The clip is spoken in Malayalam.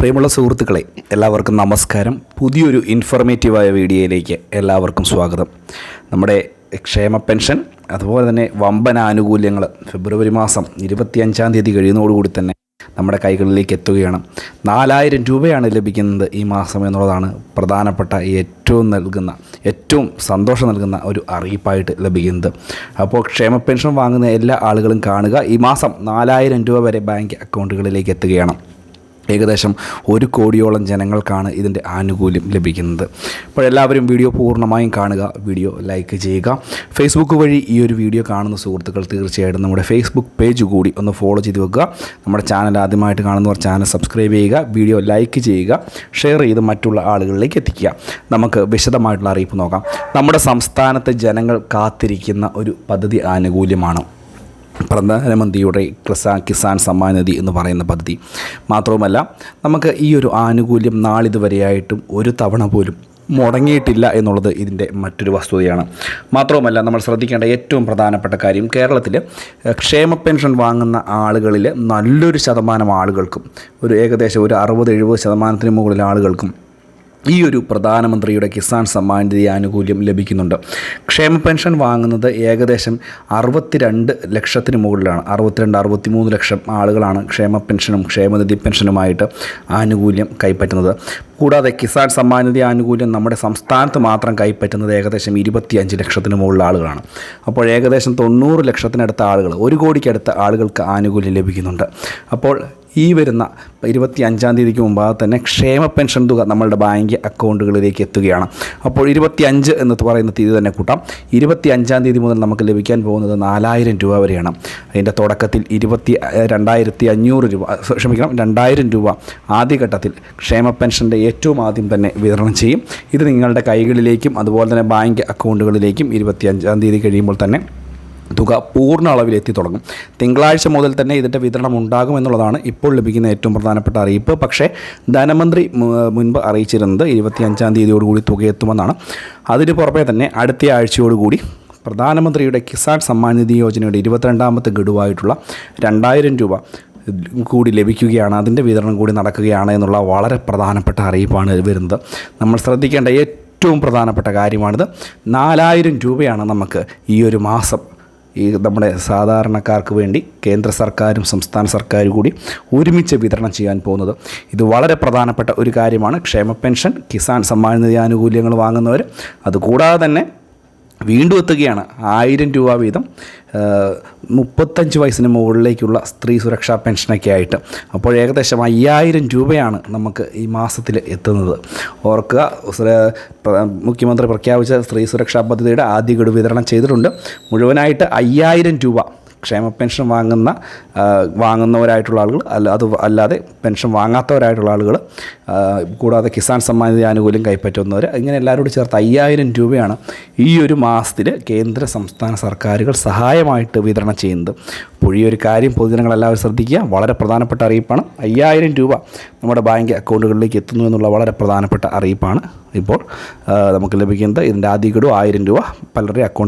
പ്രിയമുള്ള സുഹൃത്തുക്കളെ, എല്ലാവർക്കും നമസ്കാരം. പുതിയൊരു ഇൻഫോർമേറ്റീവായ വീഡിയോയിലേക്ക് എല്ലാവർക്കും സ്വാഗതം. നമ്മുടെ ക്ഷേമ പെൻഷൻ അതുപോലെ തന്നെ വമ്പൻ ആനുകൂല്യങ്ങൾ ഫെബ്രുവരി മാസം 25-ാം തീയതി കഴിയുന്നതോടുകൂടി തന്നെ നമ്മുടെ കൈകളിലേക്ക് എത്തുകയാണ്. 4000 രൂപയാണ് ലഭിക്കുന്നത് ഈ മാസം എന്നുള്ളതാണ് പ്രധാനപ്പെട്ട ഏറ്റവും സന്തോഷം നൽകുന്ന ഒരു അറിയിപ്പായിട്ട് ലഭിക്കുന്നത്. അപ്പോൾ ക്ഷേമ പെൻഷൻ വാങ്ങുന്ന എല്ലാ ആളുകളും കാണുക, ഈ മാസം 4000 രൂപ വരെ ബാങ്ക് അക്കൗണ്ടുകളിലേക്ക് എത്തുകയാണ്. ഏകദേശം 1 കോടിയോളം ജനങ്ങൾക്കാണ് ഇതിൻ്റെ ആനുകൂല്യം ലഭിക്കുന്നത്. അപ്പോൾ എല്ലാവരും വീഡിയോ പൂർണ്ണമായും കാണുക, വീഡിയോ ലൈക്ക് ചെയ്യുക. ഫേസ്ബുക്ക് വഴി ഈ ഒരു വീഡിയോ കാണുന്ന സുഹൃത്തുക്കൾ തീർച്ചയായിട്ടും നമ്മുടെ ഫേസ്ബുക്ക് പേജ് കൂടി ഒന്ന് ഫോളോ ചെയ്ത് വെക്കുക. നമ്മുടെ ചാനൽ ആദ്യമായിട്ട് കാണുന്നവർ ചാനൽ സബ്സ്ക്രൈബ് ചെയ്യുക, വീഡിയോ ലൈക്ക് ചെയ്യുക, ഷെയർ ചെയ്ത് മറ്റുള്ള ആളുകളിലേക്ക് എത്തിക്കുക. നമുക്ക് വിശദമായിട്ടുള്ള അറിയിപ്പ് നോക്കാം. നമ്മുടെ സംസ്ഥാനത്തെ ജനങ്ങൾ കാത്തിരിക്കുന്ന ഒരു പദ്ധതി ആനുകൂല്യമാണ് പ്രധാനമന്ത്രിയുടെ കിസാൻ സമ്മാൻ നിധി എന്ന് പറയുന്ന പദ്ധതി. മാത്രവുമല്ല, നമുക്ക് ഈ ഒരു ആനുകൂല്യം നാളിതുവരെയായിട്ടും ഒരു തവണ പോലും മുടങ്ങിയിട്ടില്ല എന്നുള്ളത് ഇതിൻ്റെ മറ്റൊരു വസ്തുതയാണ്. മാത്രവുമല്ല, നമ്മൾ ശ്രദ്ധിക്കേണ്ട ഏറ്റവും പ്രധാനപ്പെട്ട കാര്യം, കേരളത്തിൽ ക്ഷേമ പെൻഷൻ വാങ്ങുന്ന ആളുകളിൽ നല്ലൊരു ശതമാനം ആളുകൾക്കും, ഏകദേശം 60-70% മുകളിൽ ആളുകൾക്കും ഈ ഒരു പ്രധാനമന്ത്രിയുടെ കിസാൻ സമ്മാൻ നിധി ആനുകൂല്യം ലഭിക്കുന്നുണ്ട്. ക്ഷേമ പെൻഷൻ വാങ്ങുന്നത് ഏകദേശം 62 ലക്ഷത്തിന് മുകളിലാണ്. 62-63 ലക്ഷം ആളുകളാണ് ക്ഷേമ പെൻഷനും ക്ഷേമനിധി പെൻഷനുമായിട്ട് ആനുകൂല്യം കൈപ്പറ്റുന്നത്. കൂടാതെ കിസാൻ സമ്മാൻ നിധി ആനുകൂല്യം നമ്മുടെ സംസ്ഥാനത്ത് മാത്രം കൈപ്പറ്റുന്നത് ഏകദേശം 25 ലക്ഷത്തിന് മുകളിൽ ആളുകളാണ്. അപ്പോൾ ഏകദേശം 90 ലക്ഷത്തിനടുത്ത ആളുകൾ, 1 കോടിക്കടുത്ത ആളുകൾക്ക് ആനുകൂല്യം ലഭിക്കുന്നുണ്ട്. അപ്പോൾ ഈ വരുന്ന 25-ാം തീയതിക്ക് മുമ്പാകെ തന്നെ ക്ഷേമ പെൻഷൻ തുക നമ്മളുടെ ബാങ്ക് അക്കൗണ്ടുകളിലേക്ക് എത്തുകയാണ്. അപ്പോൾ 25 എന്ന് പറയുന്ന തീയതി തന്നെ കൂട്ടാം. 25-ാം തീയതി മുതൽ നമുക്ക് ലഭിക്കാൻ പോകുന്നത് 4000 രൂപ വരെയാണ്. അതിൻ്റെ തുടക്കത്തിൽ 2000 രൂപ ആദ്യഘട്ടത്തിൽ ക്ഷേമ പെൻഷൻ്റെ ഏറ്റവും ആദ്യം തന്നെ വിതരണം ചെയ്യും. ഇത് നിങ്ങളുടെ കൈകളിലേക്കും അതുപോലെ തന്നെ ബാങ്ക് അക്കൗണ്ടുകളിലേക്കും 25-ാം തീയതി കഴിയുമ്പോൾ തന്നെ തുക പൂർണ്ണ അളവിലെത്തി തുടങ്ങും. തിങ്കളാഴ്ച മുതൽ തന്നെ ഇതിൻ്റെ വിതരണം ഉണ്ടാകുമെന്നുള്ളതാണ് ഇപ്പോൾ ലഭിക്കുന്ന ഏറ്റവും പ്രധാനപ്പെട്ട അറിയിപ്പ്. പക്ഷേ ധനമന്ത്രി മുൻപ് അറിയിച്ചിരുന്നത് 25-ാം തീയതിയോടുകൂടി തുക എത്തുമെന്നാണ്. അതിന് പുറമെ തന്നെ അടുത്ത ആഴ്ചയോടുകൂടി പ്രധാനമന്ത്രിയുടെ കിസാൻ സമ്മാൻ നിധി യോജനയുടെ 22-ാമത്തെ ഗഡുവായിട്ടുള്ള 2000 രൂപ കൂടി ലഭിക്കുകയാണ്. അതിൻ്റെ വിതരണം കൂടി നടക്കുകയാണ് എന്നുള്ള വളരെ പ്രധാനപ്പെട്ട അറിയിപ്പാണ് വരുന്നത്. നമ്മൾ ശ്രദ്ധിക്കേണ്ട ഏറ്റവും പ്രധാനപ്പെട്ട കാര്യമാണിത്. 4000 രൂപയാണ് നമുക്ക് ഈ ഒരു മാസം നമ്മുടെ സാധാരണക്കാർക്ക് വേണ്ടി കേന്ദ്ര സർക്കാരും സംസ്ഥാന സർക്കാരും കൂടി ഒരുമിച്ച് വിതരണം ചെയ്യാൻ പോകുന്നത്. ഇത് വളരെ പ്രധാനപ്പെട്ട ഒരു കാര്യമാണ്. ക്ഷേമ പെൻഷൻ, കിസാൻ സമ്മാൻ നിധി ആനുകൂല്യങ്ങൾ വാങ്ങുന്നവർ, അതുകൂടാതെ തന്നെ വീണ്ടും എത്തുകയാണ് 1000 രൂപ വീതം 35 വയസ്സിന് മുകളിലേക്കുള്ള സ്ത്രീ സുരക്ഷാ പെൻഷനൊക്കെ ആയിട്ട്. അപ്പോൾ ഏകദേശം 5000 രൂപയാണ് നമുക്ക് ഈ മാസത്തിൽ എത്തുന്നത്. ഓർക്കുക, മുഖ്യമന്ത്രി പ്രഖ്യാപിച്ച സ്ത്രീ സുരക്ഷാ പദ്ധതിയുടെ ആദ്യ ഗഡു വിതരണം ചെയ്തിട്ടുണ്ട്. മുഴുവനായിട്ട് 5000 രൂപ ക്ഷേമ പെൻഷൻ വാങ്ങുന്നവരായിട്ടുള്ള ആളുകൾ, അല്ലാതെ പെൻഷൻ വാങ്ങാത്തവരായിട്ടുള്ള ആളുകൾ, കൂടാതെ കിസാൻ സമ്മാൻ നിധി ആനുകൂല്യം കൈപ്പറ്റുന്നവർ, ഇങ്ങനെ എല്ലാവരോടും ചേർത്ത് 5000 രൂപയാണ് ഈ ഒരു മാസത്തിൽ കേന്ദ്ര സംസ്ഥാന സർക്കാരുകൾ സഹായമായിട്ട് വിതരണം ചെയ്യുന്നത്. അപ്പോൾ ഈ ഒരു കാര്യം പൊതുജനങ്ങളെല്ലാവരും ശ്രദ്ധിക്കുക, വളരെ പ്രധാനപ്പെട്ട അറിയിപ്പാണ്. 5000 രൂപ നമ്മുടെ ബാങ്ക് അക്കൗണ്ടുകളിലേക്ക് എത്തുന്നു എന്നുള്ള വളരെ പ്രധാനപ്പെട്ട അറിയിപ്പാണ് ഇപ്പോൾ നമുക്ക് ലഭിക്കുന്നത്. ഇതിൻ്റെ ആദ്യ ഗഡു 1000 രൂപ പലരുടെ അക്കൗണ്ട്